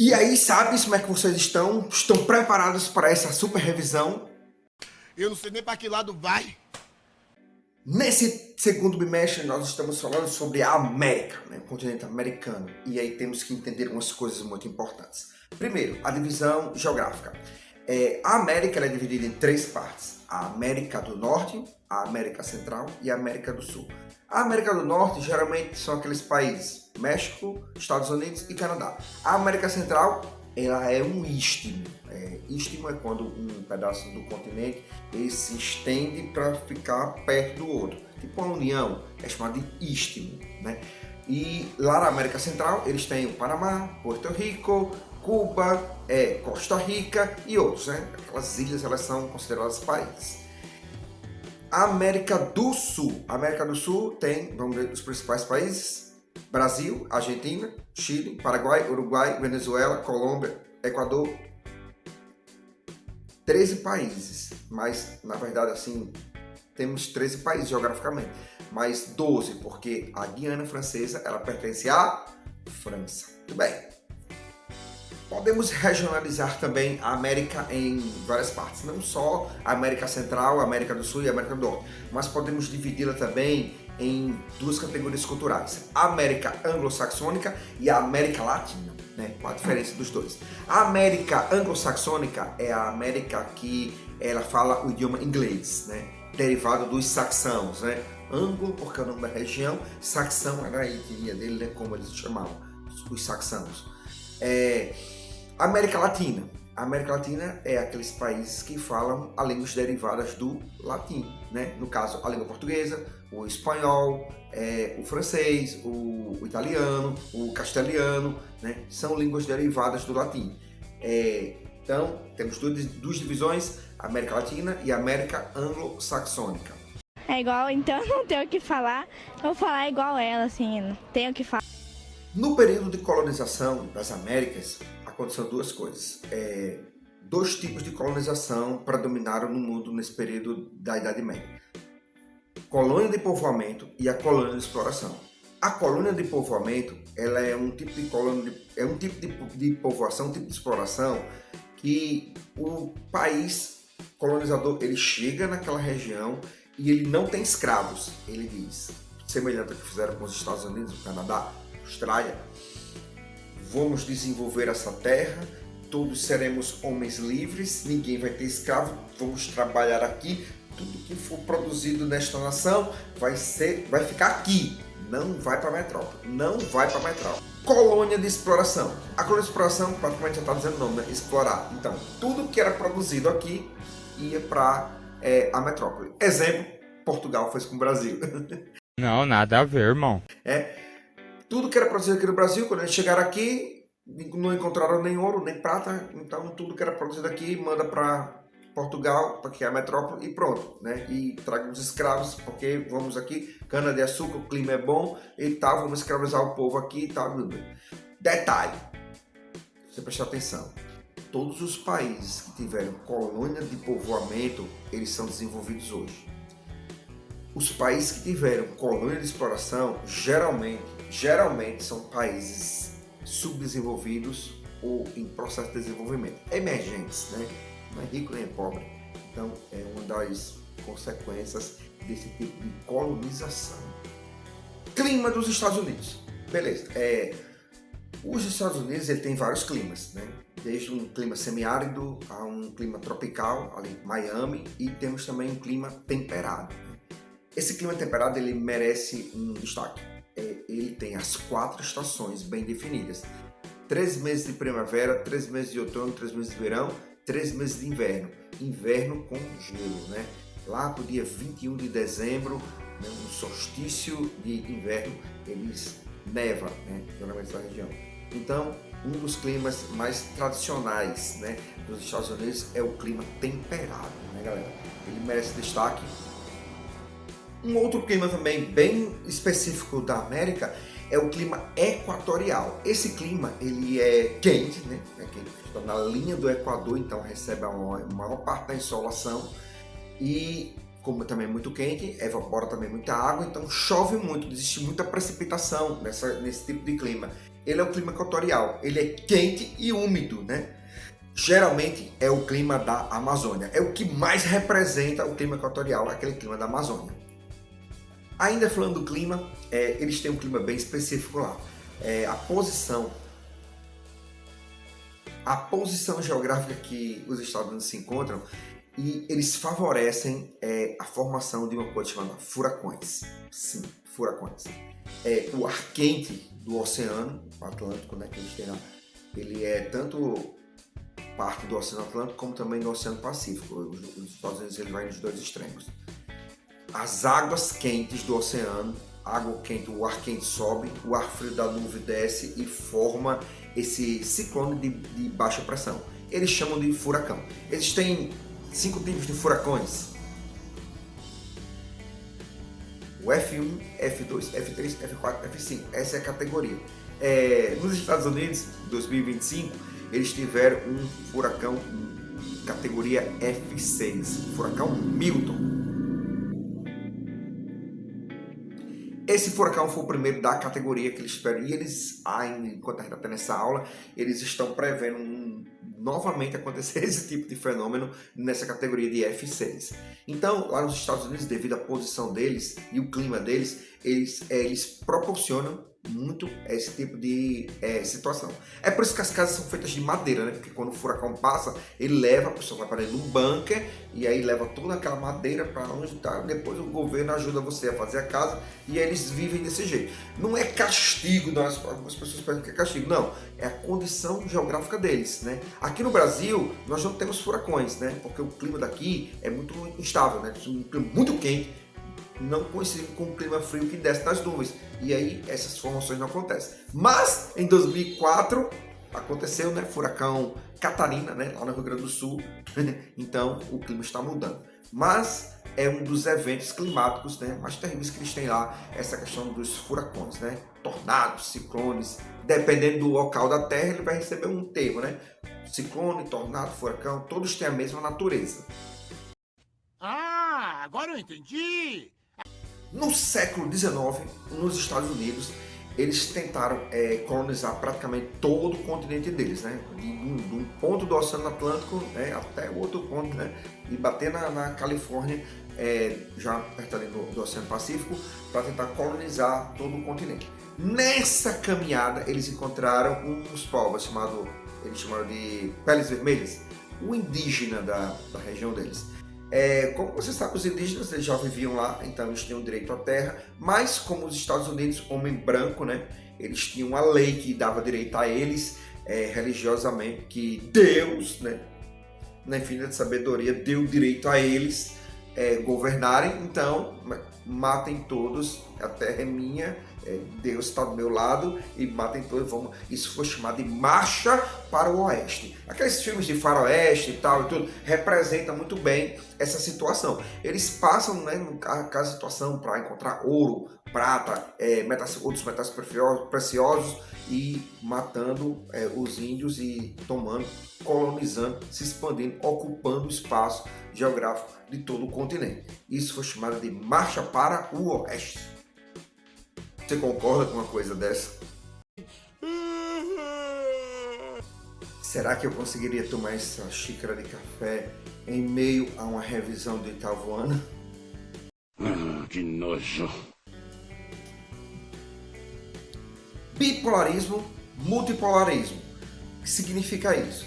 E aí, sabe como é que vocês estão? Estão preparados para essa super revisão? Eu não sei nem para que lado vai. Nesse segundo bimestre, nós estamos falando sobre a América, né? O continente americano. E aí temos que entender umas coisas muito importantes. Primeiro, a divisão geográfica. A América é dividida em três partes. A América do Norte, a América Central e a América do Sul. A América do Norte geralmente são aqueles países México, Estados Unidos e Canadá. A América Central, ela é um istmo. Istmo é quando um pedaço do continente ele se estende para ficar perto do outro. Tipo uma união, é chamado de istmo, né? E lá na América Central eles têm o Panamá, Porto Rico, Cuba, Costa Rica e outros, né? Aquelas ilhas elas são consideradas países. A América do Sul tem, vamos ver, os principais países: Brasil, Argentina, Chile, Paraguai, Uruguai, Venezuela, Colômbia, Equador. 13 países, mas na verdade assim, temos 13 países geograficamente, mas 12 porque a Guiana Francesa, ela pertence à França. Muito bem. Podemos regionalizar também a América em várias partes, não só a América Central, a América do Sul e a América do Norte, mas podemos dividi-la também em duas categorias culturais: a América Anglo-Saxônica e a América Latina, né? Qual a diferença dos dois? A América Anglo-Saxônica é a América que ela fala o idioma inglês, né? Derivado dos saxãos, né? Anglo, porque é o nome da região, saxão era a etnia dele, né? Como eles chamavam, os saxãos. América Latina. A América Latina é aqueles países que falam as línguas derivadas do latim, né? No caso, a língua portuguesa, o espanhol, o francês, o italiano, o castelhano, né? São línguas derivadas do latim. Então, temos duas divisões, América Latina e América Anglo-Saxônica. É igual, então não tenho o que falar, vou falar igual ela, assim, não tenho o que falar. No período de colonização das Américas, aconteceram duas coisas. Dois tipos de colonização predominaram no mundo nesse período da Idade Média: colônia de povoamento e a colônia de exploração. A colônia de povoamento, ela é um tipo de colônia, um tipo de povoação, um tipo de exploração que o país colonizador ele chega naquela região e ele não tem escravos. Ele diz, semelhante ao que fizeram com os Estados Unidos, o Canadá, Austrália: vamos desenvolver essa terra, todos seremos homens livres, ninguém vai ter escravo, vamos trabalhar aqui, tudo que for produzido nesta nação vai ficar aqui, não vai para a metrópole, não vai para a metrópole. Colônia de exploração. A colônia de exploração praticamente já está dizendo o nome, né? Explorar. Então, tudo que era produzido aqui ia para a metrópole. Exemplo, Portugal fez com o Brasil. Não, nada a ver, irmão. Tudo que era produzido aqui no Brasil, quando eles chegaram aqui, não encontraram nem ouro, nem prata, então tudo que era produzido aqui manda para Portugal, que é a metrópole, e pronto, né? E traga os escravos, porque vamos aqui, cana de açúcar, o clima é bom e tal, vamos escravizar o povo aqui e tal. Detalhe, você prestar atenção: todos os países que tiveram colônia de povoamento, eles são desenvolvidos hoje. Os países que tiveram colônia de exploração, geralmente são países subdesenvolvidos ou em processo de desenvolvimento, emergentes, né? Não é rico nem é pobre. Então, é uma das consequências desse tipo de colonização. Clima dos Estados Unidos. Beleza. Os Estados Unidos ele tem vários climas, né? Desde um clima semiárido a um clima tropical, ali Miami, e temos também um clima temperado. Esse clima temperado ele merece um destaque. Ele tem as 4 estações bem definidas: 3 meses de primavera, 3 meses de outono, 3 meses de verão, 3 meses de inverno. Inverno com gelo, né? Lá pro dia 21 de dezembro, né, no solstício de inverno, eles neva, né, geralmente na região. Então, um dos climas mais tradicionais, né, dos Estados Unidos é o clima temperado, né, galera? Ele merece destaque. Um outro clima também bem específico da América é o clima equatorial. Esse clima ele é quente, né? Está na linha do Equador, então recebe a maior parte da insolação e, como também é muito quente, evapora também muita água, então chove muito, existe muita precipitação nesse tipo de clima. ele é o clima equatorial, ele é quente e úmido, né? Geralmente é o clima da Amazônia, é o que mais representa o clima equatorial, aquele clima da Amazônia. Ainda falando do clima, eles têm um clima bem específico lá. A posição geográfica que os Estados Unidos se encontram, e eles favorecem a formação de uma coisa chamada furacões. Sim, furacões. O ar quente do Oceano Atlântico, né, que a gente tem lá, ele é tanto parte do Oceano Atlântico como também do Oceano Pacífico. Os Estados Unidos ele vai nos dois extremos. As águas quentes do oceano, água quente, o ar quente sobe, o ar frio da nuvem desce e forma esse ciclone de baixa pressão. Eles chamam de furacão. Existem 5 tipos de furacões: o F1, F2, F3, F4, F5. Essa é a categoria. Nos Estados Unidos, em 2025, eles tiveram um furacão categoria F6, furacão Milton. Esse furacão foi o primeiro da categoria que eles tiveram, e eles, enquanto a gente está nessa aula, eles estão prevendo novamente acontecer esse tipo de fenômeno nessa categoria de F6. Então, lá nos Estados Unidos, devido à posição deles e o clima deles, eles proporcionam muito esse tipo de situação. É por isso que as casas são feitas de madeira, né? Porque quando o furacão passa, ele leva, a pessoa vai para dentro de um bunker e aí leva toda aquela madeira para onde está. Depois o governo ajuda você a fazer a casa e aí eles vivem desse jeito. Não é castigo, algumas pessoas pensam que é castigo. Não, é a condição geográfica deles, né? Aqui no Brasil, nós não temos furacões, né? Porque o clima daqui é muito instável, né? Um clima muito quente, não coincide com o clima frio que desce das nuvens. E aí essas formações não acontecem. Mas em 2004 aconteceu, né? Furacão Catarina, né? Lá no Rio Grande do Sul. Então o clima está mudando. Mas é um dos eventos climáticos, né, mais terríveis que eles têm lá, essa questão dos furacões, né? Tornados, ciclones. Dependendo do local da Terra, ele vai receber um termo, né? Ciclone, tornado, furacão, todos têm a mesma natureza. Ah, agora eu entendi! No século XIX, nos Estados Unidos, eles tentaram colonizar praticamente todo o continente deles, né? De um ponto do Oceano Atlântico, né, até o outro ponto, né? E bater na Califórnia, já perto ali do Oceano Pacífico, para tentar colonizar todo o continente. Nessa caminhada, eles encontraram uns povos eles chamaram de peles vermelhas, o indígena da região deles. Como você sabe, os indígenas eles já viviam lá, então eles tinham direito à terra, mas como os Estados Unidos, homem branco, né, eles tinham uma lei que dava direito a eles religiosamente, que Deus, né, na infinita sabedoria, deu direito a eles governarem. Então matem todos, a terra é minha, Deus está do meu lado e matem todos. Isso foi chamado de Marcha para o Oeste. Aqueles filmes de faroeste e tal e tudo representam muito bem essa situação. Eles passam, né, aquela situação para encontrar ouro, prata, outros metais preciosos e matando os índios e colonizando, se expandindo, ocupando o espaço geográfico de todo o continente. Isso foi chamado de Marcha para o Oeste. Você concorda com uma coisa dessa? Será que eu conseguiria tomar essa xícara de café em meio a uma revisão do oitavo ano? Que nojo! Bipolarismo, multipolarismo. O que significa isso?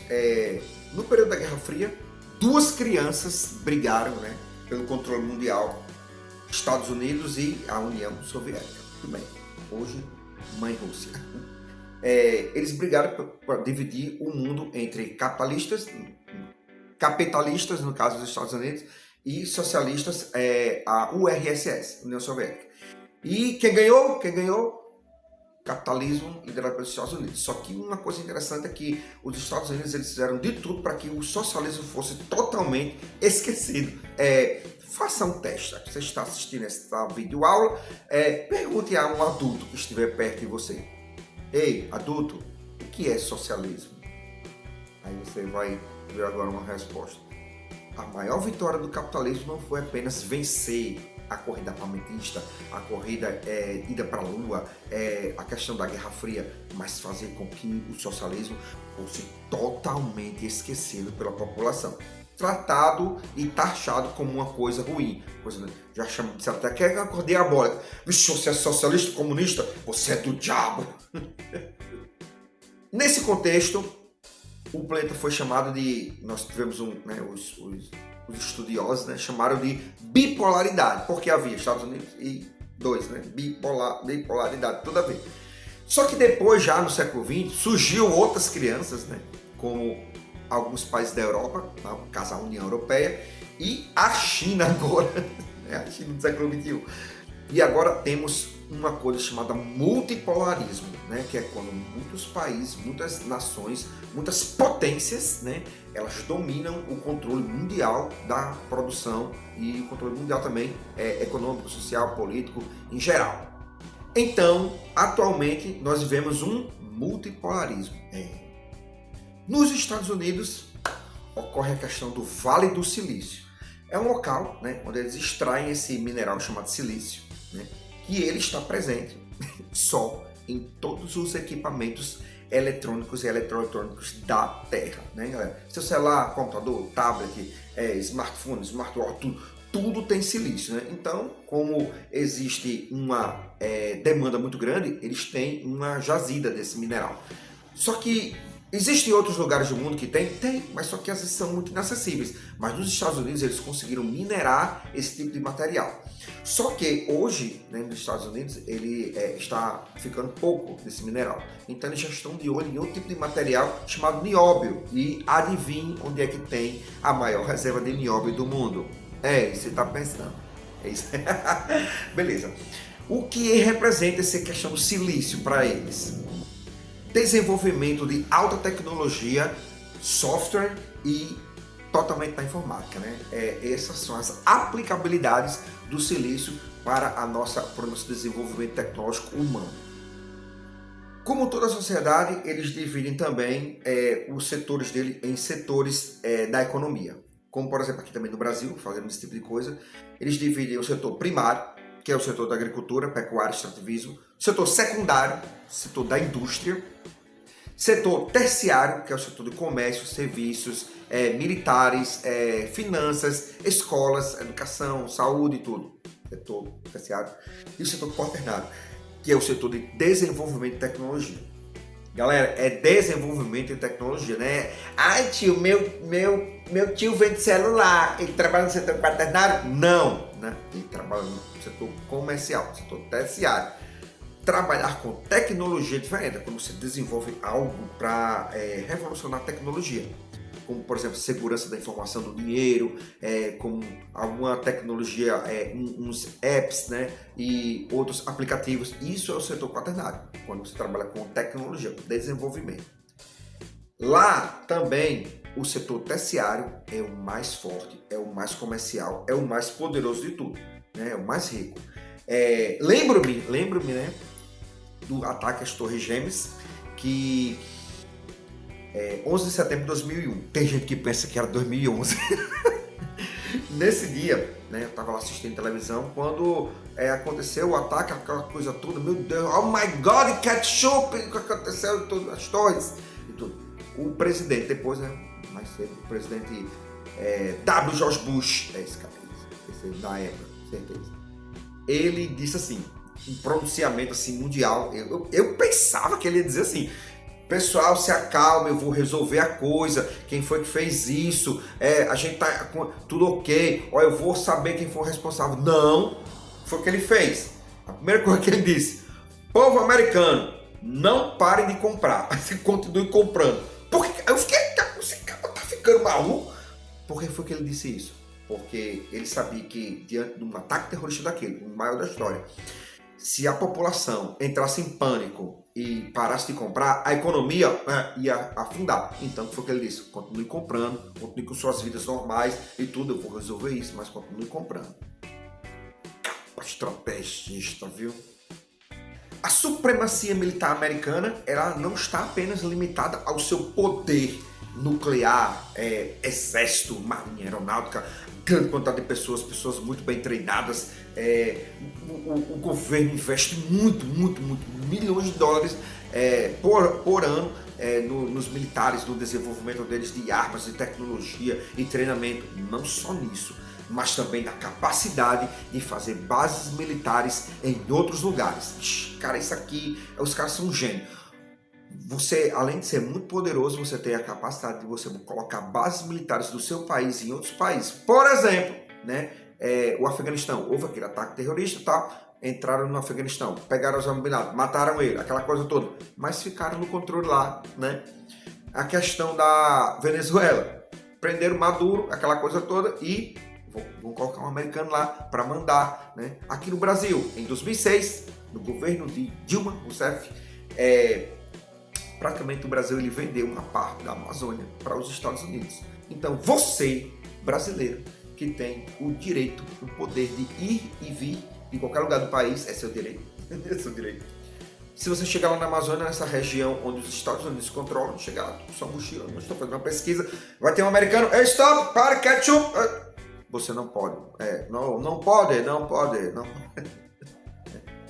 No período da Guerra Fria, 2 crianças brigaram, né, pelo controle mundial, Estados Unidos e a União Soviética. Tudo bem, hoje, mãe Rússia. Eles brigaram para dividir o mundo entre capitalistas, no caso dos Estados Unidos, e socialistas, a URSS, União Soviética. E quem ganhou? Capitalismo liderado pelos Estados Unidos. Só que uma coisa interessante é que os Estados Unidos eles fizeram de tudo para que o socialismo fosse totalmente esquecido. Faça um teste. Você está assistindo essa videoaula, pergunte a um adulto que estiver perto de você: ei, adulto, o que é socialismo? Aí você vai ver agora uma resposta. a maior vitória do capitalismo não foi apenas vencer a corrida armamentista, a corrida ida para a Lua, a questão da Guerra Fria, mas fazer com que o socialismo fosse totalmente esquecido pela população. Tratado e taxado como uma coisa ruim. Já chamam de até que é uma coisa diabólica. Vixe, você é socialista, comunista? Você é do diabo. Nesse contexto, o planeta foi chamado de... Nós tivemos os estudiosos, né, chamaram de bipolaridade, porque havia Estados Unidos e dois, né, bipolaridade, tudo a ver. Só que depois, já no século XX, surgiu outras crianças, né, como alguns países da Europa, no caso a União Europeia, e a China agora, né, a China do século XXI. E agora temos uma coisa chamada multipolarismo, né, que é quando muitos países, muitas nações, muitas potências, né, elas dominam o controle mundial da produção e o controle mundial também econômico, social, político, em geral. Então, atualmente, nós vivemos um multipolarismo. Nos Estados Unidos, ocorre a questão do Vale do Silício. É um local, né, onde eles extraem esse mineral chamado silício, né, que ele está presente só em todos os equipamentos eletrônicos e eletroeletrônicos da Terra, né, galera? Seu celular, computador, tablet, smartphone, smartwatch, tudo tem silício, né? Então, como existe uma demanda muito grande, eles têm uma jazida desse mineral. Só que existem outros lugares do mundo que tem, mas só que às vezes são muito inacessíveis. Mas nos Estados Unidos eles conseguiram minerar esse tipo de material. Só que hoje, né, nos Estados Unidos, ele está ficando pouco desse mineral. Então eles já estão de olho em outro tipo de material chamado nióbio. E adivinhe onde é que tem a maior reserva de nióbio do mundo? Você está pensando. É isso. Beleza. O que representa essa questão do silício para eles? Desenvolvimento de alta tecnologia, software e totalmente na informática, né? Essas são as aplicabilidades do silício para o nosso desenvolvimento tecnológico humano. Como toda a sociedade, eles dividem também os setores dele em setores da economia. Como, por exemplo, aqui também no Brasil, fazendo esse tipo de coisa, eles dividem o setor primário, que é o setor da agricultura, pecuária, extrativismo, setor secundário, setor da indústria, setor terciário, que é o setor do comércio, serviços, militares, finanças, escolas, educação, saúde e tudo, setor terciário, e o setor quaternário, que é o setor de desenvolvimento e tecnologia. Galera, é desenvolvimento e tecnologia, né? Ai, tio, meu tio vende celular, ele trabalha no setor quaternário? Não, né? Ele trabalha no setor comercial, setor terciário. Trabalhar com tecnologia é diferente, é quando você desenvolve algo para revolucionar a tecnologia. Como, por exemplo, segurança da informação do dinheiro, como alguma tecnologia, uns apps, né, e outros aplicativos. Isso é o setor quaternário, quando você trabalha com tecnologia, com desenvolvimento. Lá também, o setor terciário é o mais forte, é o mais comercial, é o mais poderoso de tudo, né, é o mais rico. Lembro-me, né, do ataque às Torres Gêmeas, que 11 de setembro de 2001. Tem gente que pensa que era 2011. Nesse dia, né, eu estava lá assistindo televisão, quando aconteceu o ataque, aquela coisa toda, meu Deus, oh my God, ketchup, o que aconteceu, tudo, as torres e tudo. O presidente, depois, né, mais cedo, o presidente W. George Bush, esse cara, esse na época, certeza. Ele disse assim, um pronunciamento assim mundial, eu pensava que ele ia dizer assim: pessoal, se acalma, eu vou resolver a coisa. Quem foi que fez isso? A gente tá com tudo ok. Ó, eu vou saber quem foi o responsável. Não, foi o que ele fez. A primeira coisa que ele disse: povo americano, não parem de comprar. Continue comprando. Porque eu fiquei, esse cara tá ficando maluco. Por que foi que ele disse isso? Porque ele sabia que diante de um ataque terrorista daquele, o maior da história, se a população entrasse em pânico e parasse de comprar, a economia ia afundar. Então, foi o que ele disse: continue comprando, continue com suas vidas normais e tudo, eu vou resolver isso, mas continue comprando. Estrategista, viu? A supremacia militar americana, ela não está apenas limitada ao seu poder nuclear, exército, marinha, aeronáutica, grande quantidade de pessoas muito bem treinadas. O governo investe muito, milhões de dólares por ano nos militares, no desenvolvimento deles de armas, de tecnologia e treinamento. Não só nisso, mas também na capacidade de fazer bases militares em outros lugares. Cara, isso aqui, os caras são um gênio. Você, além de ser muito poderoso, você tem a capacidade de você colocar bases militares do seu país em outros países. Por exemplo, né, o Afeganistão, houve aquele ataque terrorista e tal, entraram no Afeganistão, pegaram os Bin Laden, mataram ele, aquela coisa toda, mas ficaram no controle lá, né? A questão da Venezuela, prenderam Maduro, aquela coisa toda, e vão colocar um americano lá para mandar, né? Aqui no Brasil, em 2006, no governo de Dilma Rousseff, praticamente o Brasil ele vendeu uma parte da Amazônia para os Estados Unidos. Então você, brasileiro, que tem o direito, o poder de ir e vir em qualquer lugar do país, é seu direito. É seu direito. Se você chegar lá na Amazônia, nessa região onde os Estados Unidos controlam, chegar lá com sua mochila, não estou fazendo uma pesquisa, vai ter um americano, ei, stop, para, ketchup! Você não pode. Não pode.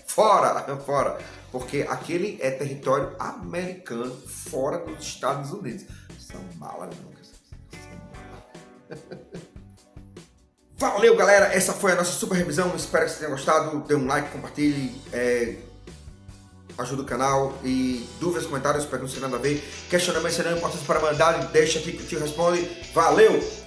Fora. Porque aquele é território americano, fora dos Estados Unidos. São malas, Valeu, galera. Essa foi a nossa super revisão. Espero que vocês tenham gostado. Dê um like, compartilhe, ajuda o canal. E dúvidas, comentários, perguntas que nada a ver. Questionamentos serão importantes para mandar. Deixa aqui que eu te respondo. Valeu!